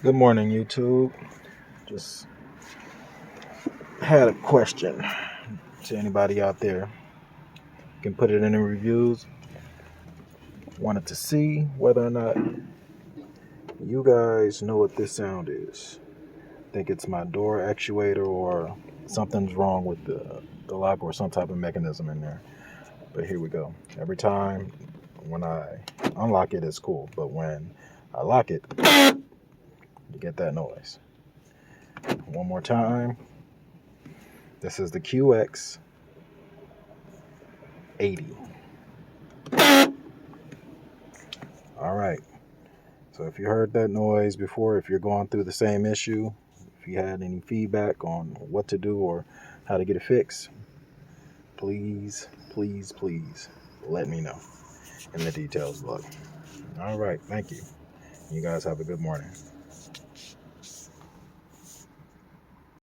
Good morning, YouTube. Just had a question to anybody out there. You can put it in the reviews. Wanted to see whether or not you guys know what this sound is. Think it's my door actuator or something's wrong with the lock or some type of mechanism in there. But here we go. Every time when I unlock it, it's cool. But when I lock it, you get that noise. One more time. This is the Qx80. All right. So if you heard that noise before, if you're going through the same issue, if you had any feedback on what to do or how to get it fixed, please let me know in the details below. All right. Thank you. You guys have a good morning.